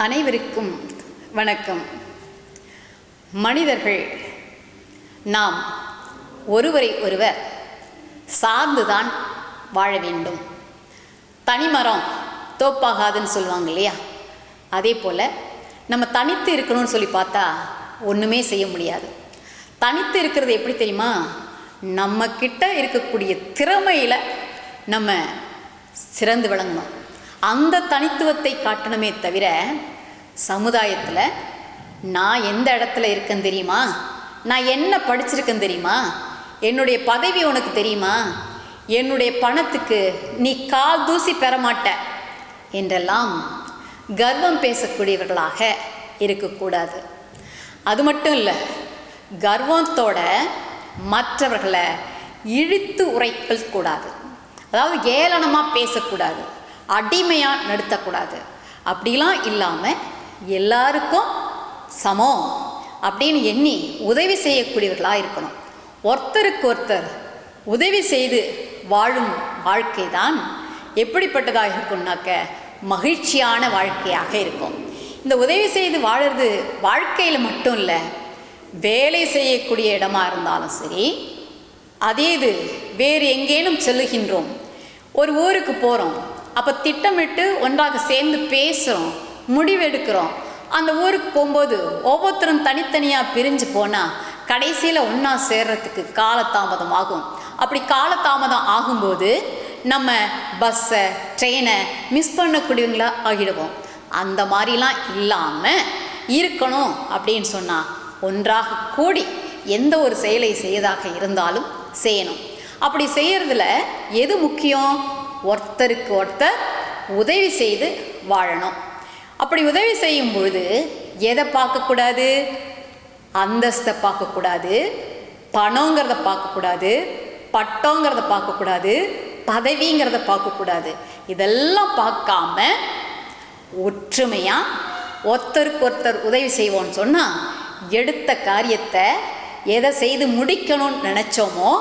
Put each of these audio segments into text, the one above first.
அனைவருக்கும் வணக்கம். மனிதர்கள் நாம் ஒருவரை ஒருவர் சார்ந்துதான் வாழ வேண்டும். தனிமரம் தோப்பாகாதுன்னு சொல்லுவாங்க இல்லையா? அதே போல் நம்ம தனித்து இருக்கணும்னு சொல்லி பார்த்தா ஒன்றுமே செய்ய முடியாது. தனித்து இருக்கிறது எப்படி தெரியுமா? நம்ம கிட்ட இருக்கக்கூடிய திறமையில் நம்ம சிறந்து விளங்கணும். அந்த தனித்துவத்தை காட்டணுமே தவிர சமுதாயத்தில் நான் எந்த இடத்துல இருக்கேன்னு தெரியுமா, நான் என்ன படிச்சிருக்கேன்னு தெரியுமா, என்னுடைய பதவி உனக்கு தெரியுமா, என்னுடைய பணத்துக்கு நீ கால் தூசி பெற மாட்ட என்றெல்லாம் கர்வம் பேசக்கூடியவர்களாக இருக்கக்கூடாது. அது மட்டும் இல்லை, கர்வத்தோட மற்றவர்களை இழுத்து உரைக்கல் கூடாது. அதாவது ஏளனமாக பேசக்கூடாது, அடிமையாக நடத்தக்கூடாது. அப்படிலாம் இல்லாமல் எல்லாருக்கும் சமம் அப்படின்னு எண்ணி உதவி செய்யக்கூடியவர்களாக இருக்கணும். ஒருத்தருக்கு ஒருத்தர் உதவி செய்து வாழும் வாழ்க்கை தான் எப்படிப்பட்டதாக இருக்கும்னாக்க மகிழ்ச்சியான வாழ்க்கையாக இருக்கும். இந்த உதவி செய்து வாழறது வாழ்க்கையில் மட்டும் இல்லை, வேலை செய்யக்கூடிய இடமா இருந்தாலும் சரி, அதே இது வேறு எங்கேனும் செல்லுகின்றோம், ஒரு ஊருக்கு போகிறோம், அப்போ திட்டமிட்டு ஒன்றாக சேர்ந்து பேசுகிறோம், முடிவெடுக்கிறோம். அந்த ஊருக்கு போகும்போது ஒவ்வொருத்தரும் தனித்தனியாக பிரிஞ்சு போனால் கடைசியில் ஒன்றா சேர்றதுக்கு காலதாமதம் ஆகும். அப்படி காலதாமதம் ஆகும்போது நம்ம பஸ்ஸை ட்ரெயினை மிஸ் பண்ணக்கூடியவங்களா ஆகிடுவோம். அந்த மாதிரிலாம் இல்லாமல் இருக்கணும் அப்படின்னு சொன்னால் ஒன்றாக கூடி எந்த ஒரு செயலை செய்வதாக இருந்தாலும் செய்யணும். அப்படி செய்கிறதுல எது முக்கியம்? ஒருத்தருக்கு ஒருத்தர் உதவி செய்து வாழணும். அப்படி உதவி செய்யும் பொழுது எதை பார்க்கக்கூடாது? அந்தஸ்தை பார்க்கக்கூடாது, பணங்கிறத பார்க்கக்கூடாது, பட்டங்கிறத பார்க்கக்கூடாது, பதவிங்கிறத பார்க்கக்கூடாது. இதெல்லாம் பார்க்காம ஒற்றுமையாக ஒருத்தருக்கு ஒருத்தர் உதவி செய்வோன்னு சொன்னால் எடுத்த காரியத்தை எதை செய்து முடிக்கணும்னு நினச்சோமோ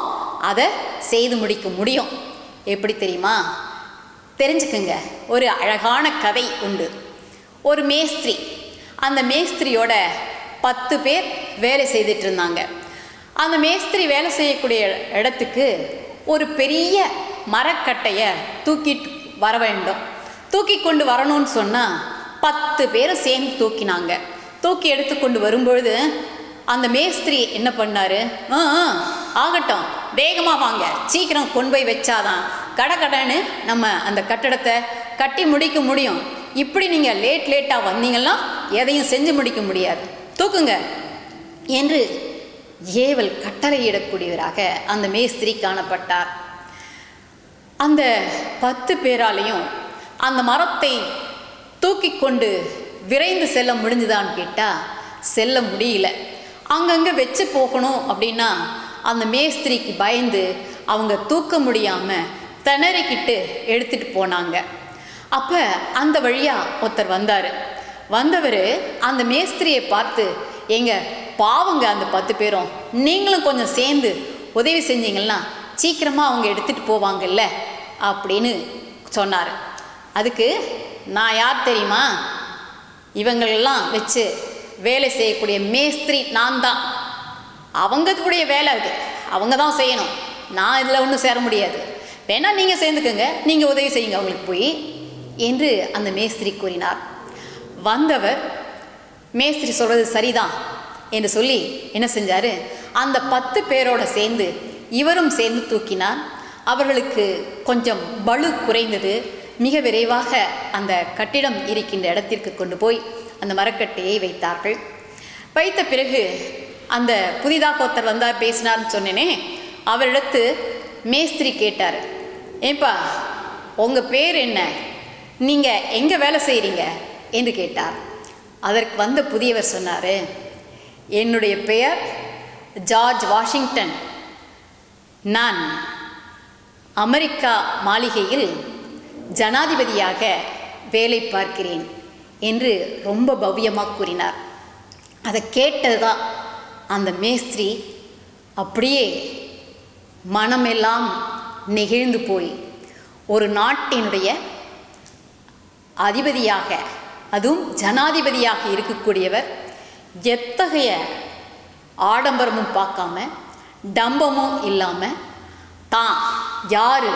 அதை செய்து முடிக்க முடியும். எப்படி தெரியுமா? தெரிஞ்சுக்குங்க. ஒரு அழகான கதை உண்டு. ஒரு மேஸ்திரி, அந்த மேஸ்திரியோட 10 பேர் வேலை செய்துட்டு இருந்தாங்க. அந்த மேஸ்திரி வேலை செய்யக்கூடிய இடத்துக்கு ஒரு பெரிய மரக்கட்டையை தூக்கிட்டு வர வேண்டும். தூக்கி கொண்டு வரணும்னு சொன்னால் 10 பேரும் சேர்ந்து தூக்கினாங்க. தூக்கி எடுத்துக்கொண்டு வரும்பொழுது அந்த மேஸ்திரி என்ன பண்ணார்? ஆகட்டும், வேகமாக வாங்க, சீக்கிரம் கொண்டு போய் வச்சாதான் கடன்னு நம்ம அந்த கட்டடத்தை கட்டி முடிக்க முடியும். இப்படி நீங்கள் லேட்டாக வந்தீங்கன்னா எதையும் செஞ்சு முடிக்க முடியாது, தூக்குங்க என்று ஏவல் கட்டளையிடக்கூடியவராக அந்த மேஸ்திரி காணப்பட்டார். அந்த 10 பேராலையும் அந்த மரத்தை தூக்கி கொண்டு விரைந்து செல்ல முடிஞ்சுதான்னு கேட்டால் செல்ல முடியல. அங்கங்கே வச்சு போகணும் அப்படின்னா அந்த மேஸ்திரிக்கு பயந்து அவங்க தூக்க முடியாமல் திணறிக்கிட்டு எடுத்துகிட்டு போனாங்க. அப்போ அந்த வழியாக ஒருத்தர் வந்தவர் அந்த மேஸ்திரியை பார்த்து, எங்க பாவங்க அந்த 10 பேரும், நீங்களும் கொஞ்சம் சேர்ந்து உதவி செஞ்சீங்கன்னா சீக்கிரமாக அவங்க எடுத்துகிட்டு போவாங்கல்ல அப்படின்னு சொன்னார். அதுக்கு நான் யார் தெரியுமா? இவங்களெல்லாம் வச்சு வேலை செய்யக்கூடிய மேஸ்திரி நான் தான். அவங்களுடைய வேலை அது, அவங்க தான் செய்யணும். நான் இதில் ஒன்றும் சேர முடியாது. வேணா நீங்கள் சேர்ந்துக்கோங்க, நீங்கள் உதவி செய்யுங்க அவங்களுக்கு போய் என்று அந்த மேஸ்திரி கூறினார். வந்தவர் மேஸ்திரி சொல்கிறது சரிதான் என்று சொல்லி என்ன செஞ்சார்? அந்த 10 பேரோட சேர்ந்து இவரும் சேர்ந்து தூக்கினார். அவர்களுக்கு கொஞ்சம் பளு குறைந்தது. மிக விரைவாக அந்த கட்டிடம் இருக்கின்ற இடத்திற்கு கொண்டு போய் அந்த மரக்கட்டையை வைத்தார்கள். வைத்த பிறகு அந்த புதிதாக ஒருத்தர் வந்தார், பேசினார்னு சொன்னேனே, அவரிடத்து மேஸ்திரி கேட்டார், ஏப்பா உங்கள் பேர் என்ன, நீங்கள் எங்கே வேலை செய்கிறீங்க என்று கேட்டார். அதற்கு வந்த புதியவர் சொன்னார், என்னுடைய பெயர் ஜார்ஜ் வாஷிங்டன், நான் அமெரிக்கா மாளிகையில் ஜனாதிபதியாக வேலை பார்க்கிறேன் என்று ரொம்ப பவ்யமாக கூறினார். அதை கேட்டதுதான் அந்த மேஸ்திரி அப்படியே மனமெல்லாம் நெகிழ்ந்து போய் ஒரு நாட்டினுடைய அதிபதியாக அதுவும் ஜனாதிபதியாக இருக்கக்கூடியவர் எத்தகைய ஆடம்பரமும் பார்க்காம டம்பமும் இல்லாமல் தான் யார்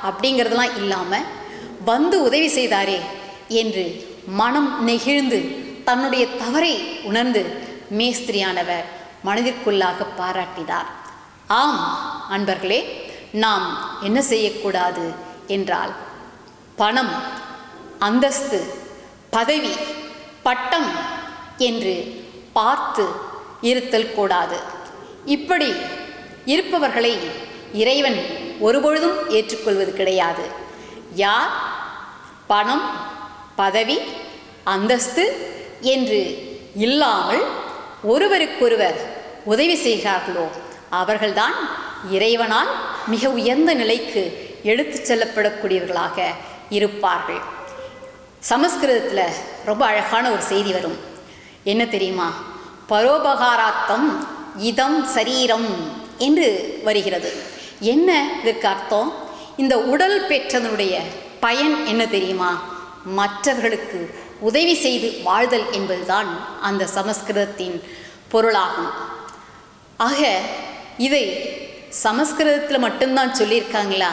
அப்படிங்கிறதெல்லாம் இல்லாமல் வந்து உதவி செய்தாரே என்று மனம் நெகிழ்ந்து தன்னுடைய தவறை உணர்ந்து மேஸ்திரியானவர் மனதிற்குள்ளாக பாராட்டினார். ஆம் அன்பர்களே, நாம் என்ன செய்யக்கூடாது என்றால் பணம், அந்தஸ்து, பதவி, பட்டம் என்று பார்த்து இருத்தல் கூடாது. இப்படி இருப்பவர்களை இறைவன் ஒருபொழுதும் ஏற்றுக்கொள்வது கிடையாது. யார் பணம், பதவி, அந்தஸ்து என்று இல்லாமல் ஒருவருக்கொருவர் உதவி செய்கிறார்களோ அவர்கள்தான் இறைவனால் மிக உயர்ந்த நிலைக்கு எடுத்து செல்லப்படக்கூடியவர்களாக இருப்பார்கள். சமஸ்கிருதத்தில் ரொம்ப அழகான ஒரு செய்தி வரும். என்ன தெரியுமா? பரோபகாரார்த்தம் இதம் சரீரம் என்று வருகிறது. என்ன இதற்கு அர்த்தம்? இந்த உடல் பெற்றதனுடைய பயன் என்ன தெரியுமா? மற்றவர்களுக்கு உதவி செய்து வாழ்தல் என்பதுதான் அந்த சமஸ்கிருதத்தின் பொருளாகும். ஆக இதை சமஸ்கிருதத்தில் மட்டும்தான் சொல்லியிருக்காங்களா?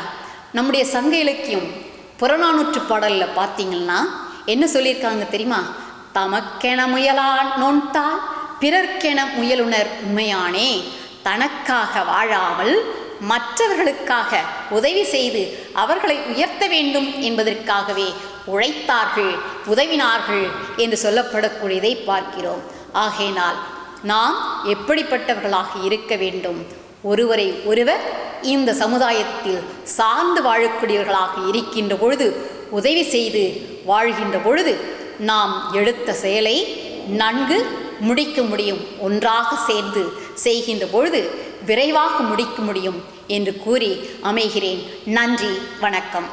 நம்முடைய சங்க இலக்கியம் புறநானூற்று பாடலில் பார்த்தீங்கன்னா என்ன சொல்லியிருக்காங்க தெரியுமா? தமக்கென முயலான் நோன்தால் பிறர்க்கென முயலுணர் உண்மையானே, தனக்காக வாழாமல் மற்றவர்களுக்காக உதவி செய்து அவர்களை உயர்த்த வேண்டும் என்பதற்காகவே உழைத்தார்கள், உதவினார்கள் என்று சொல்லப்படக்கூடியதை பார்க்கிறோம். ஆகையினால் நாம் எப்படிப்பட்டவர்களாக இருக்க வேண்டும்? ஒருவரை ஒருவர் இந்த சமுதாயத்தில் சார்ந்து வாழக்கூடியவர்களாக இருக்கின்ற பொழுது, உதவி செய்து வாழ்கின்ற பொழுது நாம் எடுத்த செயலை நன்கு முடிக்க முடியும். ஒன்றாக சேர்ந்து செய்கின்ற பொழுது விரைவாக முடிக்க முடியும் என்று கூறி அமைகிறேன். நன்றி, வணக்கம்.